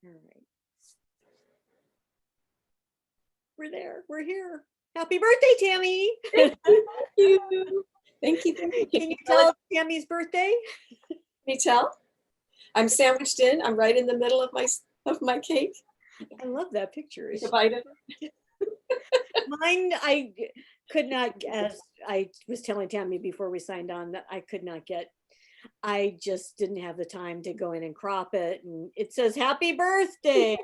All right. We're there. We're here. Happy birthday, Tammy. Thank you. Thank you. Thank you. Can you tell it's Tammy's birthday? Can you tell? I'm sandwiched in. I'm right in the middle of my cake. I love that picture. Take a bite of it. Mine, I could not, as I was telling Tammy before we signed on, that I could not get, I just didn't have the time to go in and crop it. And it says, happy birthday.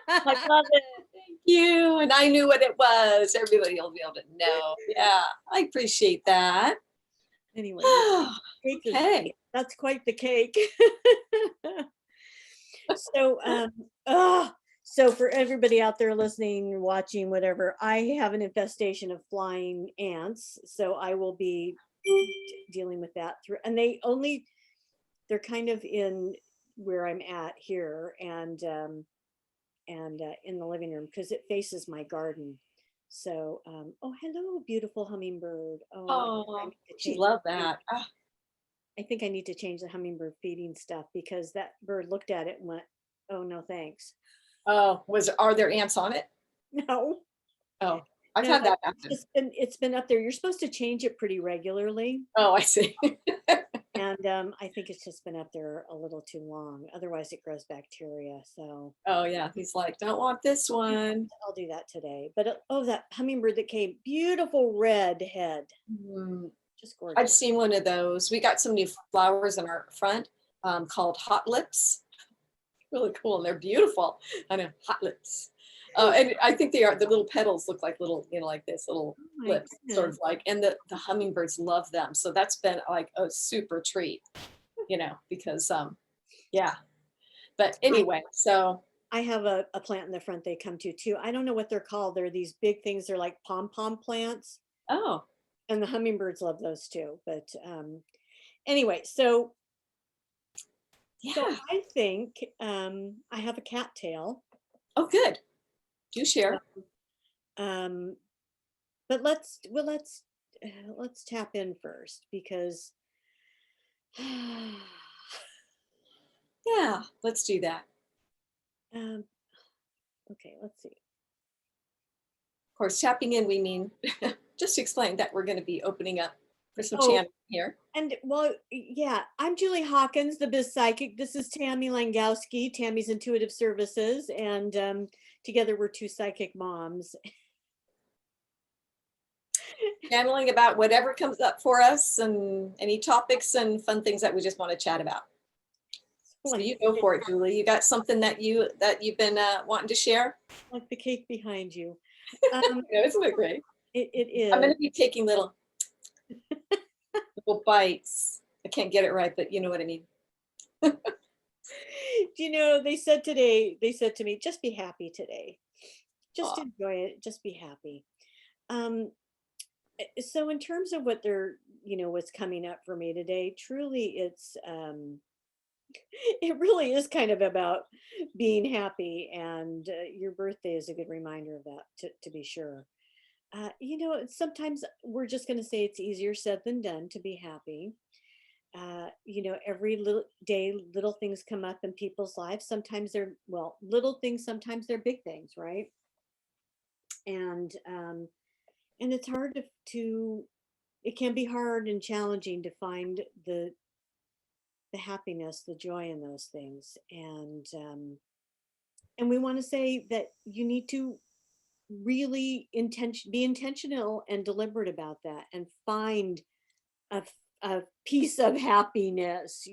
I love it. Thank you. And I knew what it was. Everybody will be able to know. Yeah, I appreciate that. Anyway, Okay. That's quite the cake. So, so for everybody out there listening, watching, whatever, I have an infestation of flying ants. So I will be dealing with that through, and they're kind of in where I'm at here and in the living room because it faces my garden. So, oh, hello, beautiful hummingbird. Oh, she loved that. I think I need to change the hummingbird feeding stuff because that bird looked at it and went, "Oh no, thanks." Oh, are there ants on it? No. Oh, I've No, had that happen. it's been up there. You're supposed to change it pretty regularly. Oh, I see. And I think it's just been up there a little too long. Otherwise, it grows bacteria. So, Oh, yeah. He's like, don't want this one. I'll do that today. But oh, that hummingbird that came, beautiful red head. Just gorgeous. I've seen one of those. We got some new flowers in our front called hot lips. Really cool. And they're beautiful. I know, hot lips. And I think they are, the little petals look like little, like this little lips, sort of like, and the hummingbirds love them. So that's been like a super treat, because, yeah. But anyway, so. I have a plant in the front they come to too. I don't know what they're called. They're these big things. They're like pom-pom plants. Oh. And the hummingbirds love those too. But anyway, so yeah. So I think I have a cattail. Oh, good. Do share. But let's tap in first because yeah, let's do that. Okay, let's see. Of course, tapping in, we mean just to explain that we're going to be opening up for some channel here. And well, yeah, I'm Julie Hawkins, the Biz Psychic. This is Tammy Langowski, Tammy's Intuitive Services, and together we're two psychic moms. Channeling about whatever comes up for us and any topics and fun things that we just want to chat about. So you go for it, Julie. You got something that you've been wanting to share? Like the cake behind you. Isn't it great? It is. I'm going to be taking little bites. I can't get it right, but you know what I mean. They said to me, just be happy today. Just enjoy it. Just be happy. So in terms of what what's coming up for me today, truly it's, it really is kind of about being happy, and your birthday is a good reminder of that, to be sure. Sometimes we're just going to say it's easier said than done to be happy. Every little day, little things come up in people's lives. Sometimes they're, little things, sometimes they're big things, right? And it's hard it can be hard and challenging to find the happiness, the joy in those things. And we want to say that you need to really be intentional and deliberate about that and find a piece of happiness,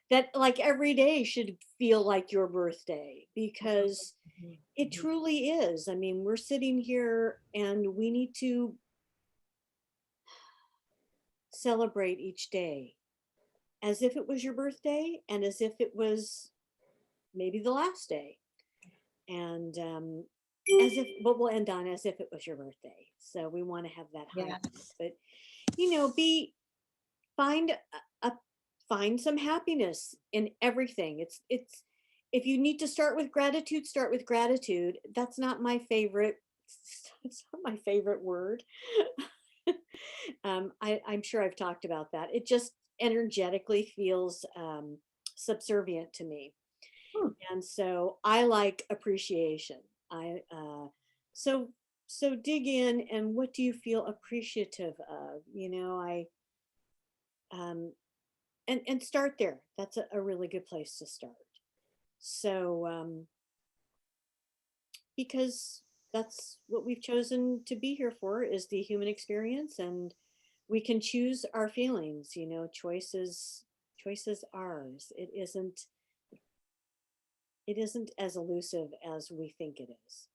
that like every day should feel like your birthday, because it truly is. I mean, we're sitting here and we need to celebrate each day as if it was your birthday and as if it was maybe the last day. And but we'll end on as if it was your birthday. So we want to have that high. But find some happiness in everything. It's if you need to start with gratitude. That's not my favorite. It's not my favorite word. I'm sure I've talked about that. It just energetically feels subservient to me. And so I like appreciation. I so so dig in, and what do you feel appreciative of? Um and start there. That's a really good place to start. So because that's what we've chosen to be here for, is the human experience, and we can choose our feelings. Choices ours. It isn't as elusive as we think it is.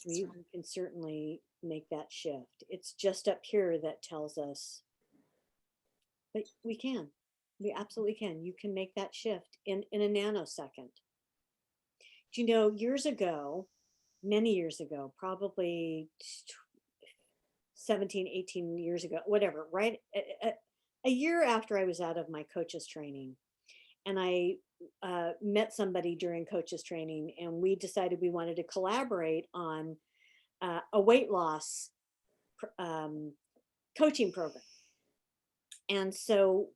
That's We can certainly make that shift. It's just up here that tells us, but we can. We absolutely can. You can make that shift in a nanosecond. Do you know, years ago, many years ago, probably 17, 18 years ago, whatever, right? A year after I was out of my coach's training, and I met somebody during coaches training, and we decided we wanted to collaborate on a weight loss um, coaching program. And so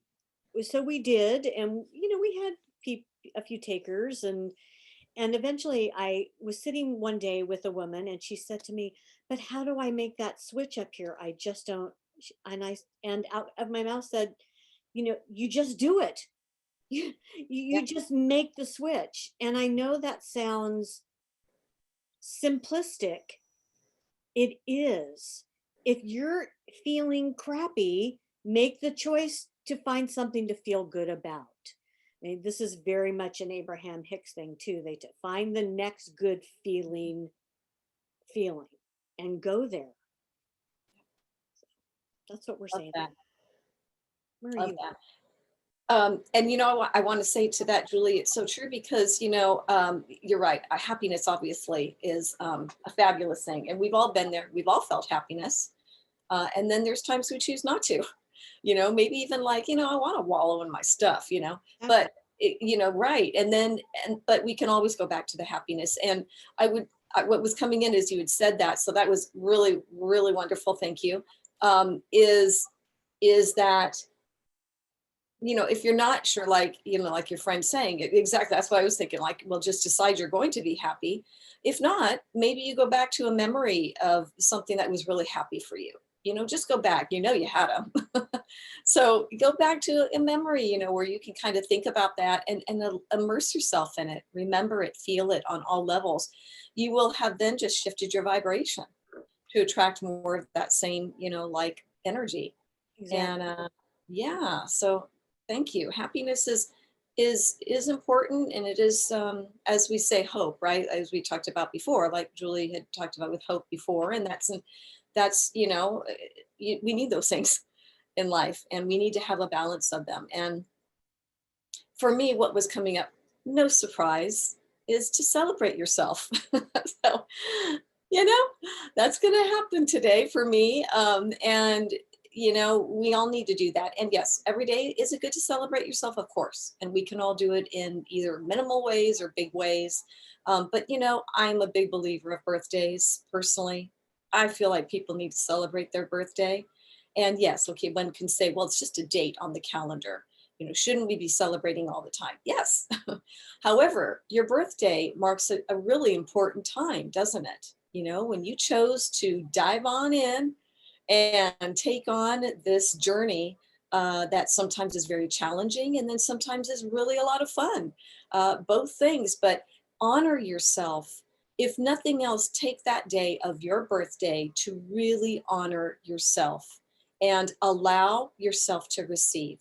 we did, and we had a few takers, and eventually I was sitting one day with a woman, and she said to me, "But how do I make that switch up here? I just don't." And out of my mouth said, "You just do it. You yeah, you just make the switch." And I know that sounds simplistic. It is. If you're feeling crappy, make the choice to find something to feel good about. I mean, this is very much an Abraham Hicks thing too. They to find the next good feeling and go there. That's what we're love saying that. today. Where are Love you? that. And I want to say to that, Julie, it's so true because you're right. Happiness obviously is a fabulous thing, and we've all been there. We've all felt happiness, and then there's times we choose not to. Maybe even like I want to wallow in my stuff. Exactly. But right, but we can always go back to the happiness. And what was coming in as you had said that, so that was really really wonderful. Thank you. Is that if you're not sure, like, like your friend saying it, exactly. That's what I was thinking. Like, well, just decide you're going to be happy. If not, maybe you go back to a memory of something that was really happy for you. Just go back, you had them. So go back to a memory, where you can kind of think about that and immerse yourself in it. Remember it, feel it on all levels. You will have then just shifted your vibration to attract more of that same, like energy. And Exactly. yeah, so thank you. Happiness is important, and it is, as we say, hope, right? As we talked about before, like Julie had talked about with hope before, and that's we need those things in life, and we need to have a balance of them. And for me, what was coming up, no surprise, is to celebrate yourself. So, you know, that's going to happen today for me. And, we all need to do that. And yes, every day is it good to celebrate yourself, of course. And we can all do it in either minimal ways or big ways. But, I'm a big believer of birthdays personally. I feel like people need to celebrate their birthday. And yes, okay, one can say, well, it's just a date on the calendar. Shouldn't we be celebrating all the time? Yes. However, your birthday marks a really important time, doesn't it? When you chose to dive on in and take on this journey that sometimes is very challenging and then sometimes is really a lot of fun. Both things, but honor yourself. If nothing else, take that day of your birthday to really honor yourself and allow yourself to receive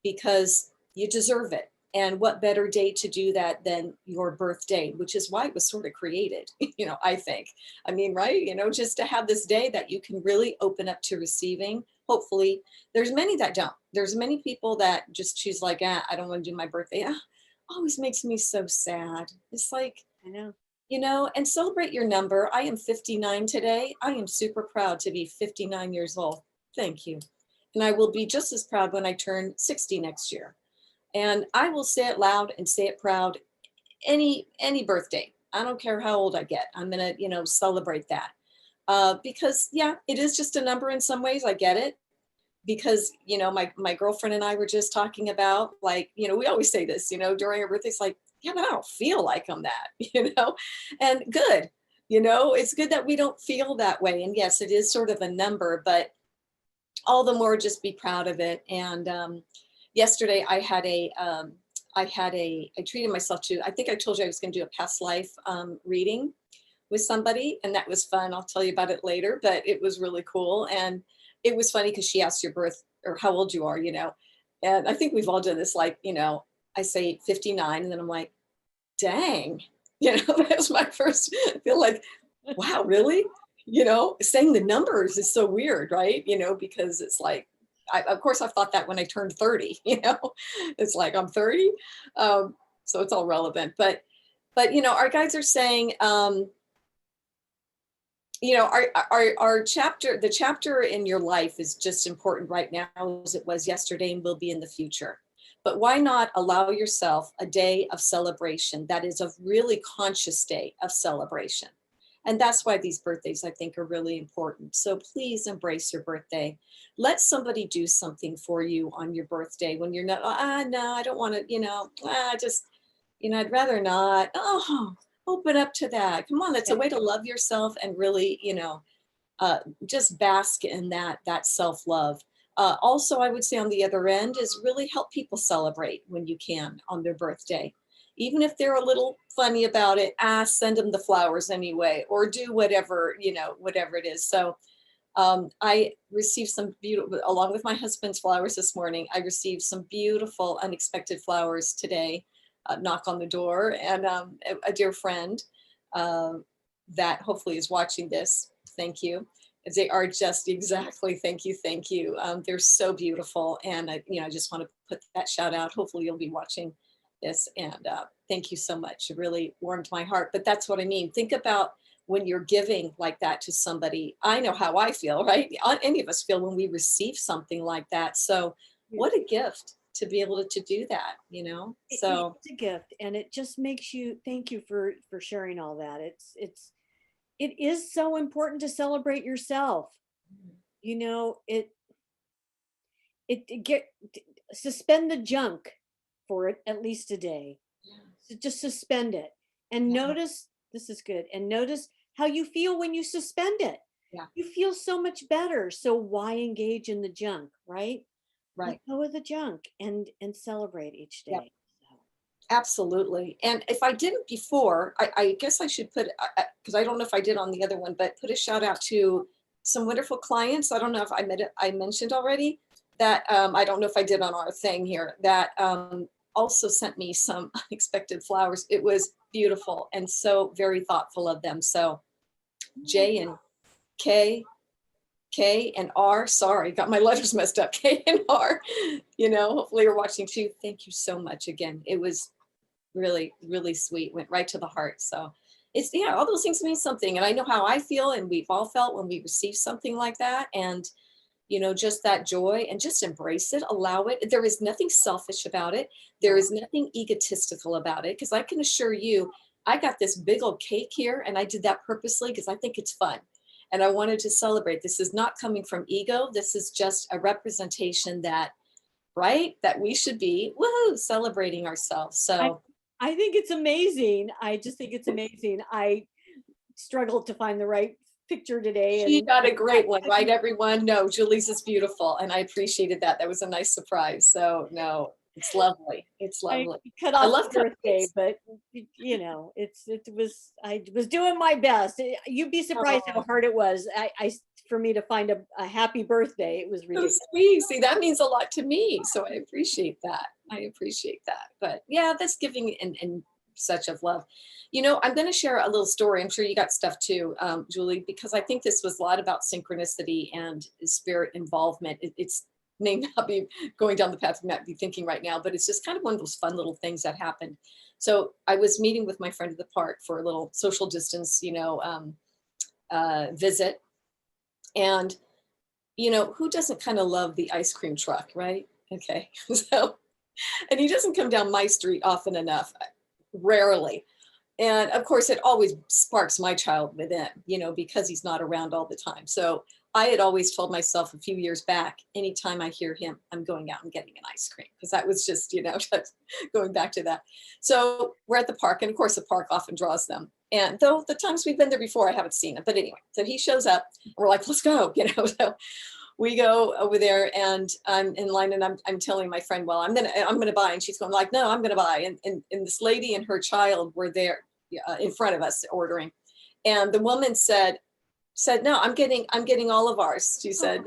because you deserve it. And what better day to do that than your birthday, which is why it was sort of created, I think. I mean, right? Just to have this day that you can really open up to receiving. Hopefully, there's many that don't. There's many people that just choose, like, I don't want to do my birthday. Always makes me so sad. It's like, I know. and celebrate your number. I am 59 today. I am super proud to be 59 years old. Thank you. And I will be just as proud when I turn 60 next year. And I will say it loud and say it proud any birthday. I don't care how old I get. I'm gonna, celebrate that. Because yeah, it is just a number in some ways. I get it. Because my girlfriend and I were just talking about, like, we always say this, during our birthdays, like, yeah, but I don't feel like I'm that, and good, it's good that we don't feel that way. And yes, it is sort of a number, but all the more just be proud of it. And yesterday I treated myself to, I think I told you I was going to do a past life reading with somebody, and that was fun. I'll tell you about it later, but it was really cool. And it was funny because she asked your birth or how old you are, and I think we've all done this, like, I say 59, and then I'm like, dang, that was my first, I feel like, wow, really? Saying the numbers is so weird, right? Because it's like, of course, I've thought that when I turned 30, it's like I'm 30. So it's all relevant. But our guides are saying, our chapter, the chapter in your life is just important right now as it was yesterday and will be in the future. But why not allow yourself a day of celebration that is a really conscious day of celebration? And that's why these birthdays, I think, are really important. So please embrace your birthday. Let somebody do something for you on your birthday when you're not, no, I don't want to, just, I'd rather not. Oh, open up to that. Come on, it's Yeah. a way to love yourself and really, just bask in that self-love. Also, I would say on the other end is really help people celebrate when you can on their birthday. Even if they're a little funny about it, send them the flowers anyway, or do whatever, whatever it is. So I received some beautiful, along with my husband's flowers this morning, I received some beautiful unexpected flowers today, knock on the door, and a dear friend that hopefully is watching this. Thank you. They are just exactly, thank you, thank you. They're so beautiful. And I just want to put that shout out. Hopefully you'll be watching this, and thank you so much. It really warmed my heart. But that's what I mean. Think about when you're giving like that to somebody. I know how I feel, right? Any of us feel when we receive something like that. So Yeah. what a gift to be able to do that, So It's a gift, and it just makes you, thank you for sharing all that. It is so important to celebrate yourself. It get suspend the junk for it at least a day. yeah, So just suspend it and yeah, notice, this is good, and notice how you feel when you suspend it. yeah, You feel so much better. So why engage in the junk, right? Let right. go of the junk and celebrate each Yeah. day. So, Absolutely. And if I didn't before, I guess I should put, because I don't know if I did on the other one, but put a shout out to some wonderful clients. I don't know if I mentioned already that, I don't know if I did on our thing here, that also sent me some unexpected flowers. It was beautiful and so very thoughtful of them. So J and K, K and R, sorry, got my letters messed up. K and R, hopefully you're watching too. Thank you so much again. It was really, really sweet, went right to the heart. So it's, yeah, all those things mean something. And I know how I feel, and we've all felt when we receive something like that. And, just that joy, and just embrace it, allow it. There is nothing selfish about it. There no. is nothing egotistical about it. Because I can assure you, I got this big old cake here, and I did that purposely because I think it's fun. And I wanted to celebrate. This is not coming from ego. This is just a representation that, right, that we should be, woohoo, celebrating ourselves. I So I think it's amazing. I just think it's amazing. I struggled to find the right picture today, she and got a great one, I right, think everyone? No, Julie's is beautiful, and I appreciated that. That was a nice surprise. So no, it's lovely. It's I lovely. cut I off love the birthday, cupcakes. but it was, I was doing my best. You'd be surprised how Oh, hard it was. For me to find a happy birthday. It was so ridiculous. sweet. See, that means a lot to me. So I appreciate that. I appreciate that. But yeah, that's giving and such of love. I'm going to share a little story. I'm sure you got stuff too, Julie, because I think this was a lot about synchronicity and spirit involvement. It's may not be going down the path you might be thinking right now, but it's just kind of one of those fun little things that happened. So I was meeting with my friend at the park for a little social distance, visit. And who doesn't kind of love the ice cream truck, right? Okay. So, and he doesn't come down my street often enough, rarely. And of course, it always sparks my child within, because he's not around all the time. So I had always told myself a few years back, anytime I hear him, I'm going out and getting an ice cream, because that was just, just going back to that. So we're at the park, and of course the park often draws them. And though the times we've been there before, I haven't seen him. But anyway, so he shows up, and we're like, let's go, So we go over there, and I'm in line, and I'm telling my friend, well, I'm gonna buy, and she's going like, no, I'm gonna buy. And this lady and her child were there in front of us ordering. And the woman said, no, I'm getting all of ours. She said,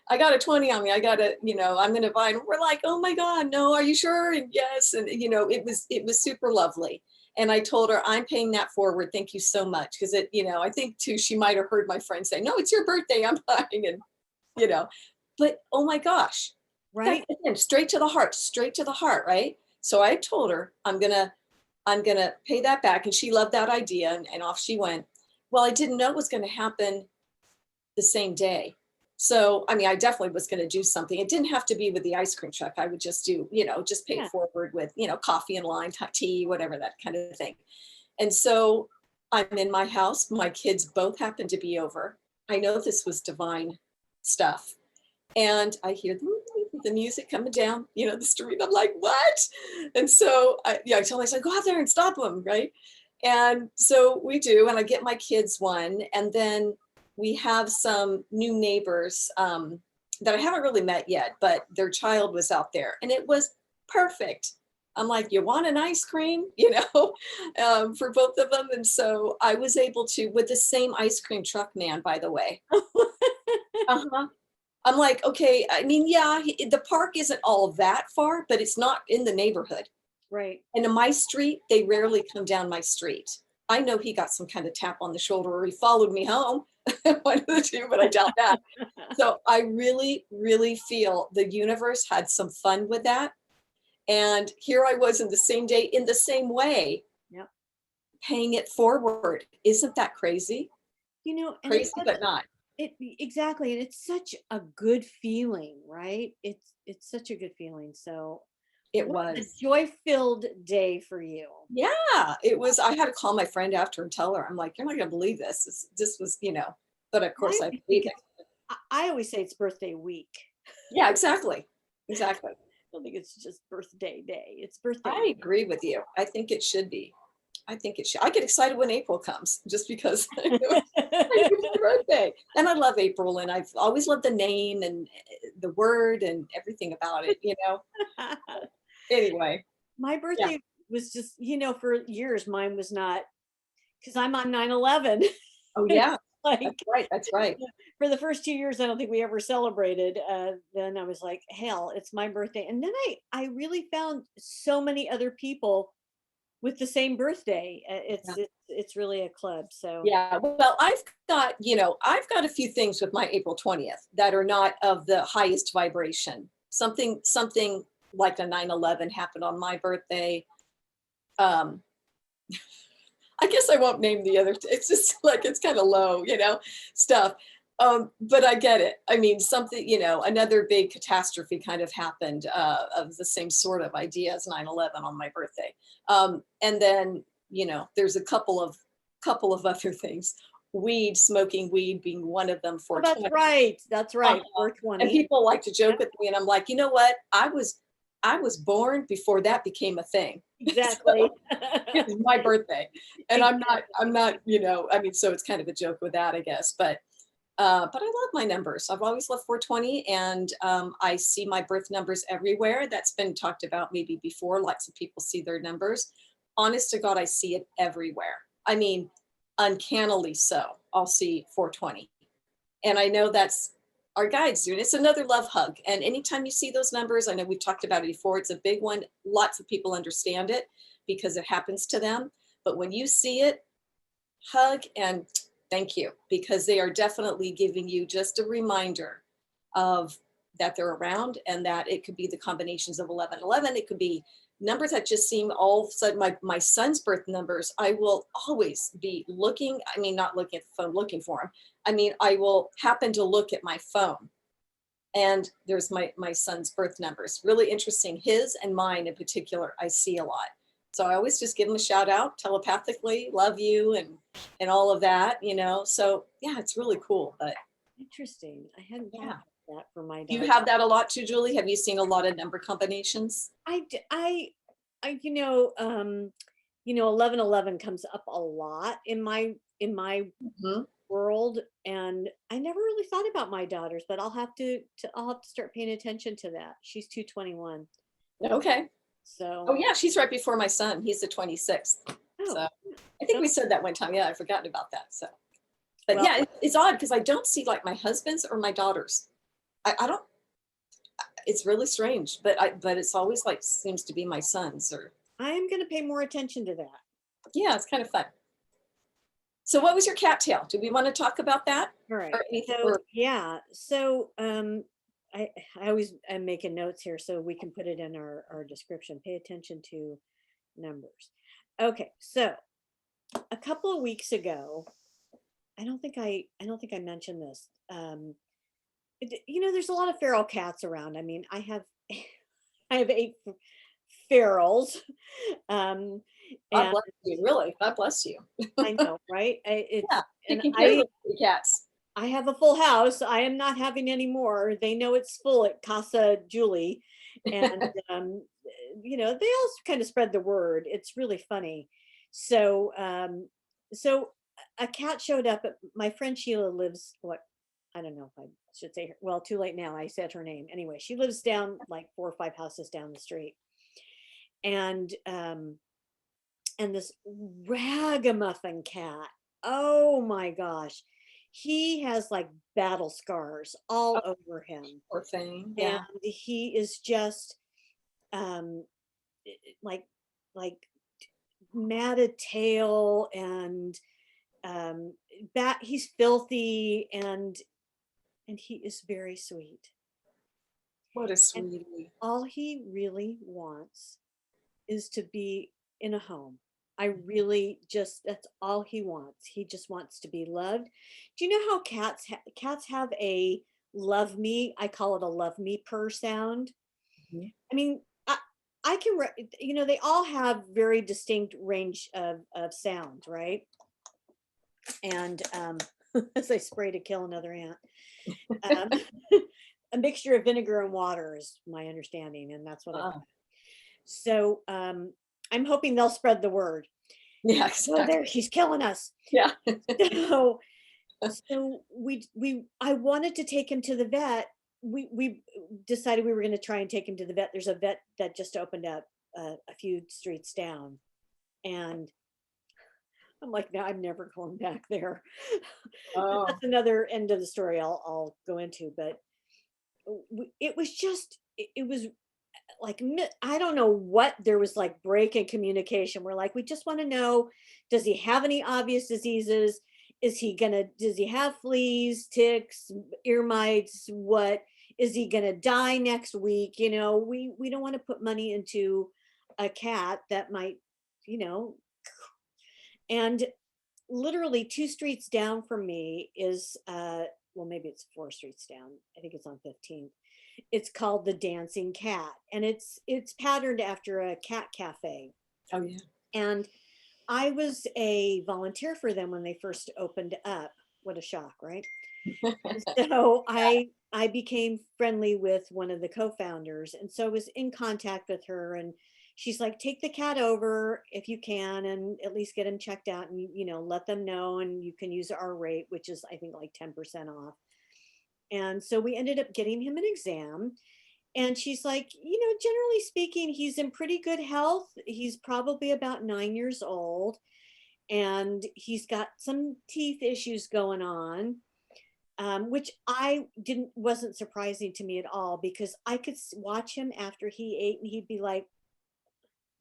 I got a 20 on me. I'm going to buy. And we're like, oh my God, no, are you sure? And yes. And, it was super lovely. And I told her, I'm paying that forward. Thank you so much. Cause I think too, she might've heard my friend say, no, it's your birthday. I'm buying. And, but oh my gosh, Right. again, straight to the heart. Right. So I told her, I'm gonna pay that back. And she loved that idea. And off she went. Well, I didn't know it was going to happen the same day. So, I mean, I definitely was going to do something. It didn't have to be with the ice cream truck. I would just do, just pay Yeah. it forward with, coffee and lime, tea, whatever, that kind of thing. And so I'm in my house. My kids both happen to be over. I know this was divine stuff. And I hear the music coming down, the street. I'm like, what? And so I tell myself, go out there and stop them, right? And so we do, and I get my kids one, and then we have some new neighbors that I haven't really met yet, but their child was out there, and it was perfect. I'm like, you want an ice cream, for both of them. And so I was able to, with the same ice cream truck man, by the way. Uh-huh. I'm like, okay, I mean, yeah, the park isn't all that far, but it's not in the neighborhood. Right. And in my street, they rarely come down my street. I know he got some kind of tap on the shoulder, or he followed me home, one of the two, but I doubt that. So I really, really feel the universe had some fun with that. And here I was in the same day, in the same way, Yep. paying it forward. Isn't that crazy? And Crazy, but not. exactly, and it's such a good feeling, right? It's such a good feeling. So It what a was. joy-filled day for you. Yeah, it was. I had to call my friend after and tell her, I'm like, you're not going to believe this. This was, but of I course I always think believe it. I always say it's birthday week. Yeah, exactly. Exactly. I don't think it's just birthday day. It's birthday. I agree with you. I think it should be. I think it should. I get excited when April comes just because it's my birthday. And I love April, and I've always loved the name and the word and everything about it. Anyway, My yeah. birthday was just, for years mine was not, because I'm on 9/11. Oh, It's yeah. That's like right. That's right. for the first 2 years, I don't think we ever celebrated. Then I was like, hell, it's my birthday. And then I really found so many other people with the same birthday. Yeah. It's really a club. So Yeah. Well, I've got a few things with my April 20th that are not of the highest vibration. Something like a 9/11 happened on my birthday. Um, I guess I won't name the other. It's just like it's kind of low, stuff. But I get it. I mean, something, another big catastrophe kind of happened of the same sort of idea as 9/11 on my birthday. And then, there's a couple of other things. Smoking weed being one of them oh, for that's 20. right. That's right. Uh-huh. And 420. people like to Yeah, joke with me, and I'm like, you know what? I was born before that became a thing. exactly. It's my birthday, and I'm not Exactly. I'm not I mean, so it's kind of a joke with that, I guess. But I love my numbers. I've always loved 420, and I see my birth numbers everywhere. That's been talked about maybe before. Lots of people see their numbers. Honest to God, I see it everywhere. I mean, uncannily so. I'll see 420, and I know that's our guides do. And it's another love hug. And anytime you see those numbers, I know we've talked about it before, it's a big one. Lots of people understand it because it happens to them. But when you see it, hug and thank you, because they are definitely giving you just a reminder of that they're around, and that it could be the combinations of 1111. It could be numbers that just seem all of a sudden, my son's birth numbers, I will always be looking, I mean, not looking at the phone, looking for them. I mean, I will happen to look at my phone, and there's my son's birth numbers. Really interesting. His and mine in particular, I see a lot. So I always just give him a shout out telepathically, love you, and all of that. So yeah, it's really cool. But Interesting. I hadn't thought Yeah. about that for my Do you dog. have that a lot too, Julie? Have you seen a lot of number combinations? I, d- I, 1111 comes up a lot in my Mhm. world, and I never really thought about my daughters, but I'll have to start paying attention to that. She's 221. Okay. Oh, So, yeah, she's right before my son. He's the 26th. So oh, I think oh, we said that one time. Yeah, I've forgotten about that. So, but well, yeah, it's odd because I don't see like my husband's or my daughter's. I don't, it's really strange, but it's always like seems to be my son's or, I'm going to pay more attention to that. yeah, it's kind of fun. So what was your cattail? Do we want to talk about that All or right. anything? So, Or yeah. So, I always am making notes here so we can put it in our description. Pay attention to numbers. Okay. So, a couple of weeks ago, I don't think I mentioned this. There's a lot of feral cats around. I mean, I have I have eight ferals. Um, God and bless you, really. God bless you. I know, right? Yeah, It's and taking care of I the cats. I have a full house. I am not having any more. They know it's full at Casa Julie, and they all kind of spread the word. It's really funny. So, so a cat showed up. My friend Sheila lives what, I don't know if I should say her. Well, too late now. I said her name anyway. She lives down like 4 or 5 houses down the street, and this ragamuffin cat. Oh my gosh. He has like battle scars all Oh, over him. poor thing. And Yeah. he is just um like like matted tail, and um he's filthy, and he is very sweet. What a And sweetie. all he really wants is to be in a home. I really just, that's all he wants. He just wants to be loved. Do you know how cats have a love me? I call it a love me purr sound. Mhm. I mean, I can, they all have very distinct range of sound, right? And as I spray to kill another ant, um, a mixture of vinegar and water is my understanding, and that's what I've. Uh, So I'm hoping they'll spread the word. yeah, Oh, there, exactly. she's killing us. Yeah. So, I wanted to take him to the vet. We decided we were going to try and take him to the vet. There's a vet that just opened up a few streets down, and I'm like, no, I'm never going back there. But Oh, that's another end of the story I'll go into. But it was just it was like I don't know what, there was like break in communication. We're like, we just want to know, does he have any obvious diseases? Does he have fleas, ticks, ear mites? What is he gonna die next week? We don't want to put money into a cat that might, you know, and literally 2 streets down from me is well, maybe it's 4 streets down. I think it's on 15th. It's called the Dancing Cat, and it's patterned after a cat cafe. oh yeah. And I was a volunteer for them when they first opened up. What a shock, right? So I became friendly with one of the co-founders, and so I was in contact with her, and she's like, take the cat over if you can, and at least get him checked out, and let them know, and you can use our rate, which is I think like 10% off. And so we ended up getting him an exam, and she's like, generally speaking, he's in pretty good health. He's probably about 9 years old, and he's got some teeth issues going on, which I didn't wasn't surprising to me at all, because I could watch him after he ate, and he'd be like,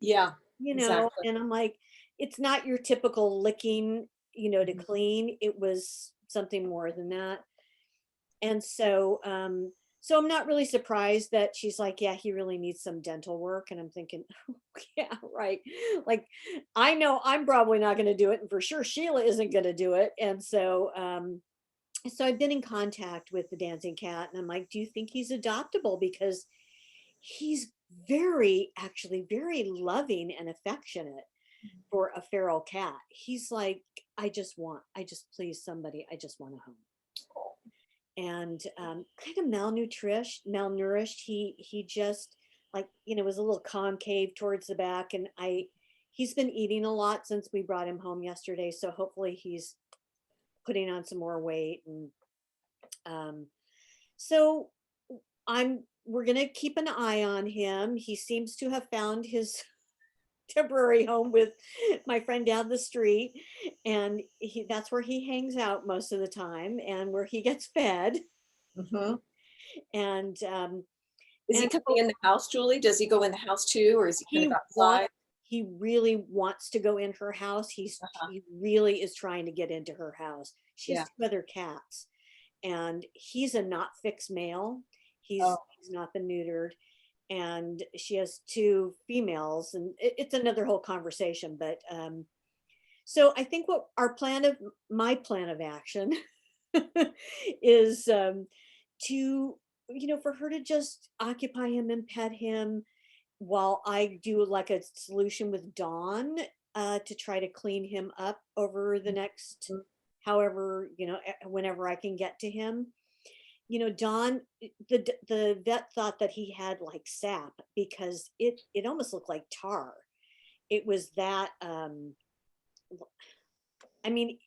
Yeah, exactly. and I'm like, it's not your typical licking, to Mhm. clean. It was something more than that. And so I'm not really surprised that she's like, yeah, he really needs some dental work. And I'm thinking, yeah, right. Like, I know I'm probably not going to do it, and for sure Sheila isn't going to do it. And so I've been in contact with the dancing cat, and I'm like, do you think he's adoptable? Because he's actually very loving and affectionate for a feral cat. He's like, I just please somebody, I just want a home. and kind of malnourished. He just, like, was a little concave towards the back, and he's been eating a lot since we brought him home yesterday, so hopefully he's putting on some more weight. And um, so we're gonna keep an eye on him. He seems to have found his temporary home with my friend down the street, and that's where he hangs out most of the time and where he gets fed. Hmm. And Is he and coming so in the house, Julie? Does he go in the house too, or is he kind of he wants outside? he really wants to go in her house. Uh-huh. He really is trying to get into her house. She has Yeah. two other cats, and he's a not fixed male. Oh, He's not been neutered, and she has two females, and it's another whole conversation. But so I think what my plan of action is, to, for her to just occupy him and pet him while I do like a solution with Dawn, to try to clean him up over the next, mhm. however, whenever I can get to him. Dawn, the vet thought that he had like sap because it almost looked like tar. It was that, I mean,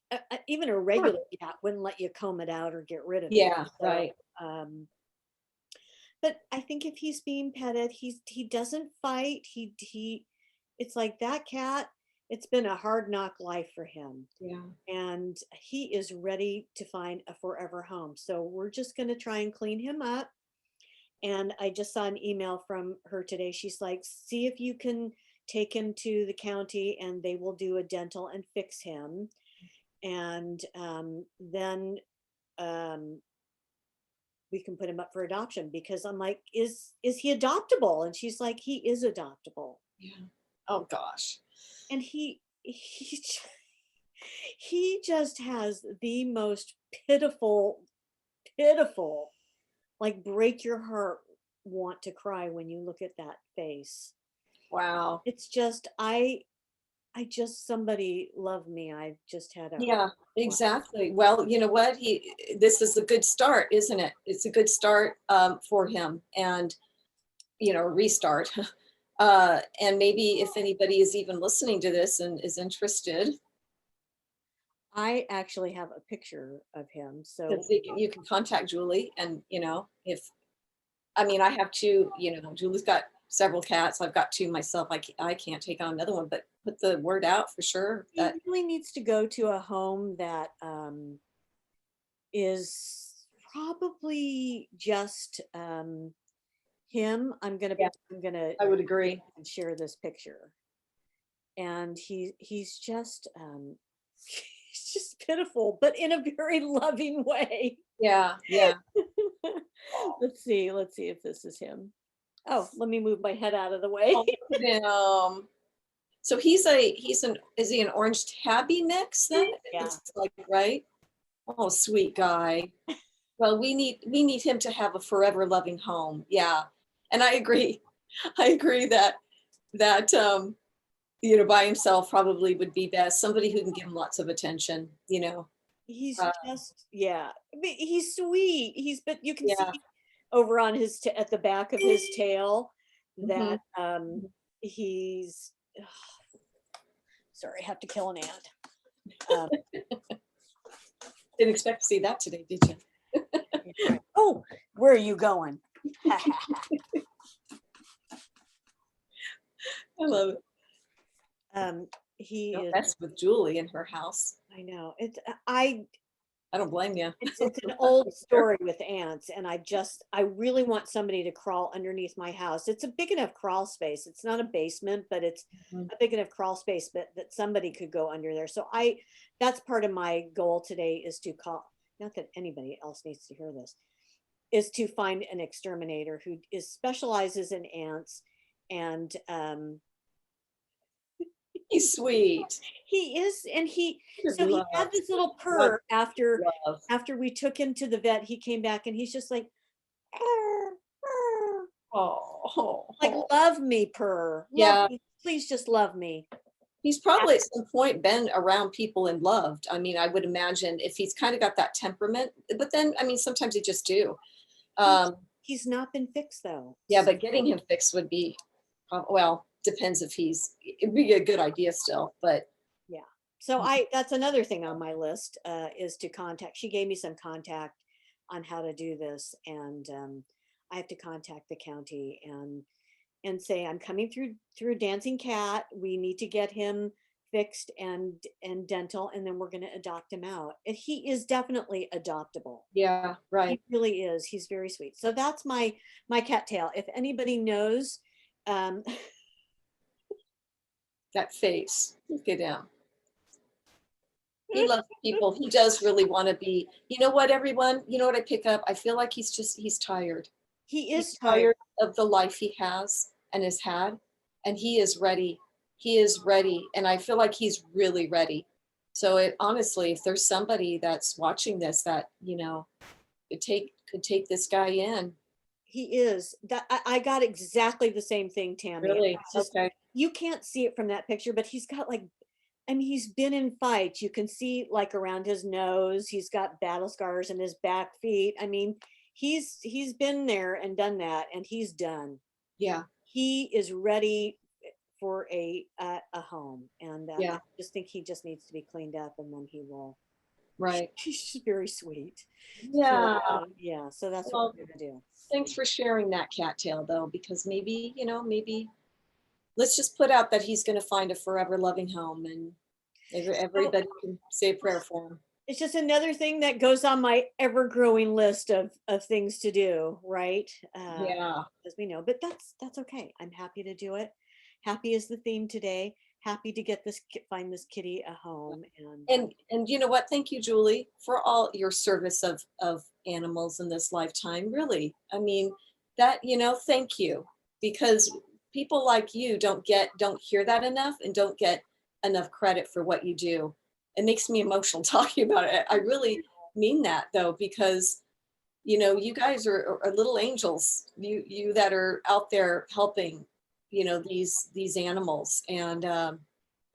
even a Sure. regular cat wouldn't let you comb it out or get rid of it. Yeah, So, right. um, but I think if he's being petted, he doesn't fight. It's like that cat. It's been a hard knock life for him, Yeah. and he is ready to find a forever home. So we're just going to try and clean him up. And I just saw an email from her today. She's like, see if you can take him to the county and they will do a dental and fix him. And then um, we can put him up for adoption, because I'm like, is he adoptable? And she's like, he is adoptable. Yeah. Oh gosh. And he just has the most pitiful, like, break your heart, want to cry when you look at that face. Wow. It's just, I just, somebody love me. I've just had a hard Yeah, life. exactly. Well, you know what? This is a good start, isn't it? It's a good start for him, and restart. And maybe if anybody is even listening to this and is interested, I actually have a picture of him. So you can contact Julie. And if I mean, I have two. Julie's got several cats. I've got two myself. I can't take on another one, but put the word out for sure. he That really needs to go to a home that is probably just him. yeah, I'm gonna I would agree. share this picture, and he's just he's just pitiful, but in a very loving way. Yeah, yeah. Let's see if this is him. Oh, let me move my head out of the way. Oh, look at him. So is he an orange tabby mix then? It Yeah. looks like, right? Oh, sweet guy. Well, we need him to have a forever loving home. Yeah. And I agree. I agree that by himself probably would be best. Somebody who can give him lots of attention. He's Uh, just, yeah. But he's sweet. But you can see yeah. over on at the back of his tail Hmm. that he's sorry, I have to kill an ant. Um, Didn't expect to see that today, did you? oh, where are you going? I love it. um, he Don't is. mess with Julie in her house. I know it's. I I don't blame you. It's an old story with ants, and I really want somebody to crawl underneath my house. It's a big enough crawl space. It's not a basement, but it's Mhm. a big enough crawl space that somebody could go under there. So that's part of my goal today, is to call, not that anybody else needs to hear this, is to find an exterminator who specializes in ants. And He's sweet. he is, and so he had Love, this little love, purr after love. we took him to the vet. He came back and he's just like, "Arr, arr." Oh, Like, love me, purr, love yeah. me, please just love me. He's probably at some point been around people and loved. I mean, I would imagine if he's kind of got that temperament, but then, I mean, sometimes you just do. He's Um, he's not been fixed though. yeah, but getting him fixed would be, well, depends if it'd be a good idea still, but Yeah. So that's another thing on my list, is to contact. She gave me some contact on how to do this, and I have to contact the county and say I'm coming through Dancing Cat. We need to get him fixed and dental, and then we're going to adopt him out. And he is definitely adoptable. yeah, right. He really is. He's very sweet. So that's my cattail. If anybody knows, um, That face, look at him. He loves people. He does really want to be, you know what, everyone, you know what I pick up? I feel like he's tired. he He's is tired. tired of the life he has and has had, and he is ready. He is ready, and I feel like he's really ready. So it honestly, if there's somebody that's watching this that, could take this guy in. He is that I got exactly the same thing, Tammy. Really? It's just Okay. you can't see it from that picture, but he's got like, I mean, he's been in fights. You can see like around his nose, he's got battle scars in his back feet. I mean, he's been there and done that, and he's done. Yeah. He is ready for a home, and I Yeah. just think he just needs to be cleaned up, and then he will. Right. He's just very sweet. So Yeah. yeah, so that's what Well, we're gonna do. thanks for sharing that, cattail, though, because maybe let's just put out that he's going to find a forever loving home, and So everybody can say a prayer for him. it's just another thing that goes on my ever-growing list of things to do, right? Yeah. As we know, but that's okay. I'm happy to do it. Happy is the theme today. Happy to get find this kitty a home, and And you know what? Thank you, Julie, for all your service of animals in this lifetime. Really, I mean that. Thank you, because people like you don't hear that enough and don't get enough credit for what you do. It makes me emotional talking about it. I really mean that though, because you guys are little angels. You that are out there helping, these animals, and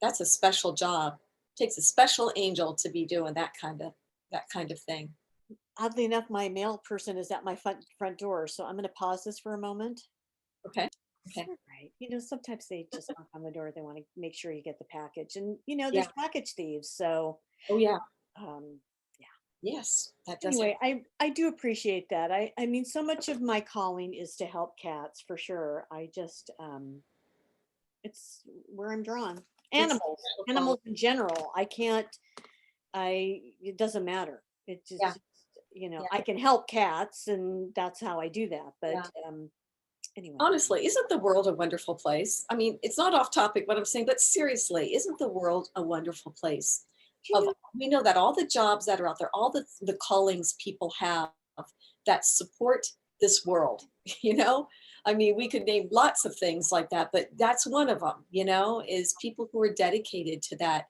that's a special job. Takes a special angel to be doing that kind of thing. oddly enough, my mail person is at my front door, so I'm going to pause this for a moment. Okay. Okay. All right. Sometimes they just knock on the door. They want to make sure you get the package, and Yeah. there's package thieves. So Oh yeah. um, Yes. That does anyway, happen. I do appreciate that. I mean, so much of my calling is to help cats for sure. I just it's where I'm drawn. It's a Animals, special calling. animals in general. I can't. It doesn't matter. It Yeah. just Yeah. I can help cats, and that's how I do that. But Yeah. anyway, Honestly, isn't the world a wonderful place? I mean, it's not off topic what I'm saying, but seriously, isn't the world a wonderful place? you Of know, We know that all the jobs that are out there, all the callings people have that support this world, you know? I mean, we could name lots of things like that, but that's one of them, is people who are dedicated to that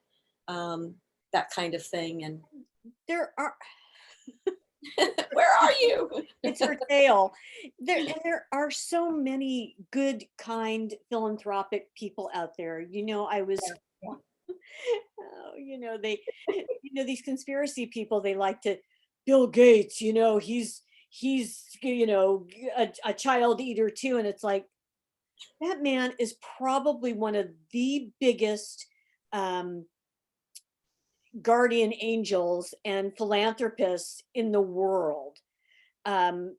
kind of thing. And there are. where are you? It's her tail. There are so many good, kind, philanthropic people out there. I was Yeah, yeah, oh, these conspiracy people, they like to Bill Gates, he's a child eater too. And it's like that man is probably one of the biggest um guardian angels and philanthropists in the world. um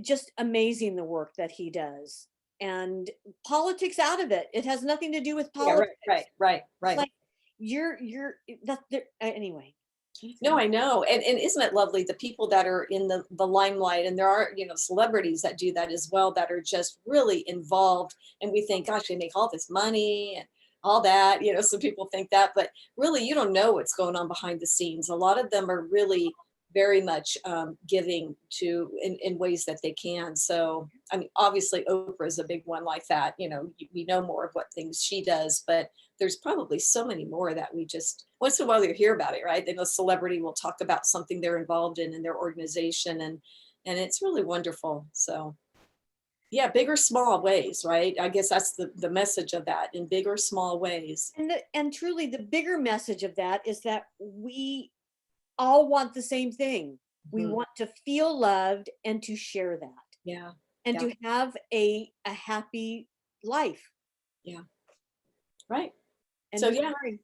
just amazing the work that he does, and politics out of it. It has nothing to do with yeah, right, right, politics. right, It's right. like you're that anyway. No, I know. And isn't it lovely? The people that are in the limelight, and there are, celebrities that do that as well, that are just really involved. And we think, gosh, they make all this money and all that. Some people think that, but really, you don't know what's going on behind the scenes. A lot of them are really very much giving in ways that they can. So, I mean, obviously, Oprah is a big one like that. We know more of what things she does, but there's probably so many more that we just once in a while you hear about it, right? Then a celebrity will talk about something they're involved in their organization, and it's really wonderful. So Yeah, big or small ways, right? I guess that's the message of that, in big or small ways. And truly the bigger message of that is that we all want the same thing. We Mhm. want to feel loved and to share that Yeah, and yeah, to have a happy life. yeah. Right. End So of yeah, story.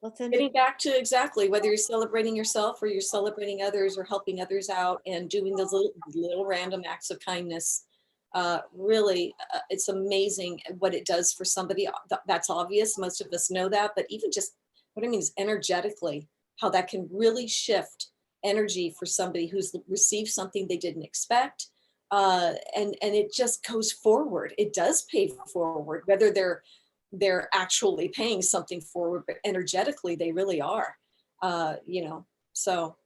Let's end it. getting back to exactly whether you're celebrating yourself or you're celebrating others or helping others out and doing those little random acts of kindness. Really, it's amazing what it does for somebody. That's obvious. Most of us know that, but even just what I mean is energetically, how that can really shift energy for somebody who's received something they didn't expect. And it just goes forward. It does pay forward, whether they're actually paying something forward, but energetically they really are. You know, so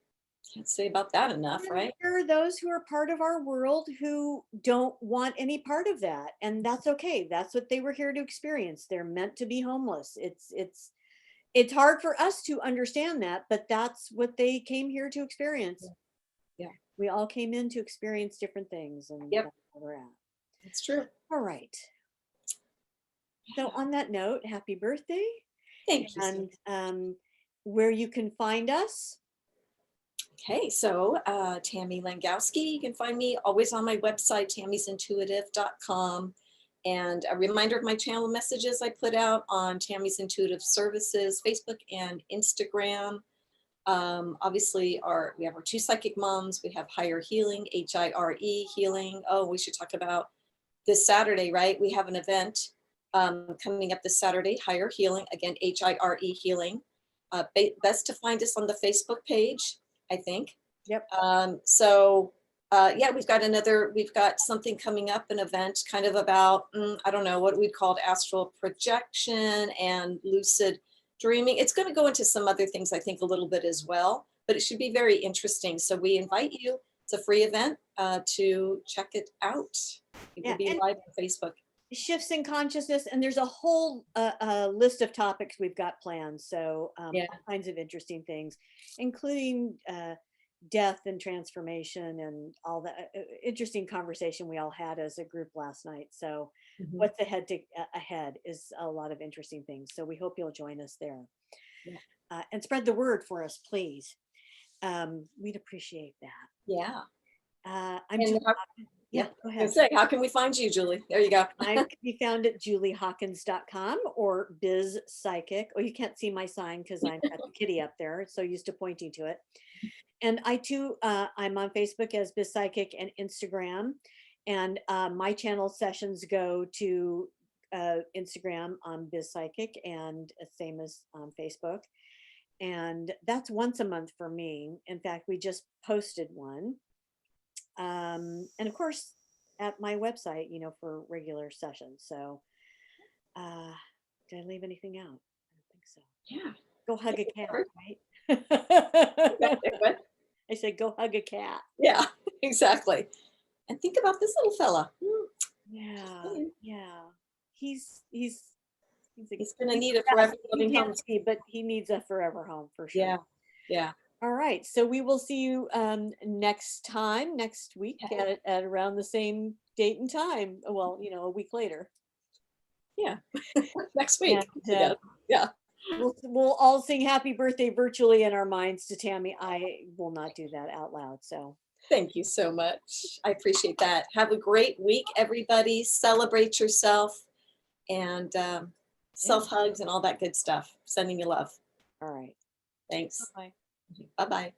can't say about that enough, And right? there are those who are part of our world who don't want any part of that, and that's okay. That's what they were here to experience. They're meant to be homeless. It's hard for us to understand that, but that's what they came here to experience. Yeah, yeah. We all came in to experience different things, and Yep, that's where we're at. that's true. All right. So on that note, happy birthday, Thank you so and where you can find us. Okay, so Tammy Langowski, you can find me always on my website, tammysintuitive.com. And a reminder of my channel messages I put out on Tammy's Intuitive Services, Facebook and Instagram. Obviously, we have our two psychic moms. We have Higher Healing, HIRE Healing. Oh, we should talk about this Saturday, right? We have an event coming up this Saturday, Higher Healing, again, HIRE Healing. Best to find us on the Facebook page, I think. Yep. Yeah, we've got something coming up, an event kind of about, I don't know what we called astral projection and lucid dreaming. It's going to go into some other things, I think, a little bit as well, but it should be very interesting. So we invite you. It's a free event to check it out. It will Yeah, be and live on Facebook. shifts in consciousness, and there's a whole list of topics we've got planned. So Yeah. all kinds of interesting things, including death and transformation and all the interesting conversation we all had as a group last night. So Mhm. what's ahead is a lot of interesting things. So we hope you'll join us there, Yeah. and spread the word for us, please. We'd appreciate that. Yeah. I'm And Julie. yeah, Yeah, go I ahead. was gonna say, how can we find you, Julie? There you go. I can be found at juliehawkins.com or Biz Psychic. Oh, you can't see my sign because I'm got the kitty up there. So used to pointing to it. And I too, I'm on Facebook as Biz Psychic and Instagram. And my channel sessions go to Instagram on Biz Psychic and same as on Facebook. And that's once a month for me. In fact, we just posted one. And of course, at my website, for regular sessions. So, uh, did I leave anything out? I don't think so. Yeah. Go hug a cat, Okay, right? what? I said, go hug a cat. Yeah, exactly. And think about this little fella. Yeah, yeah. He's he's He's gonna he's need a the best. forever He's loving home. nasty, but he needs a forever home for sure. Yeah, yeah. All right, so we will see you next week Okay. at around the same date and time. Well, a week later. Yeah. Next And week. Yeah. Yeah. we'll all sing happy birthday virtually in our minds to Tammy. I will not do that out loud. So Thank you so much. I appreciate that. Have a great week, everybody. Celebrate yourself and yeah. self hugs and all that good stuff. Sending you love. All right. Thanks. Bye. Bye bye.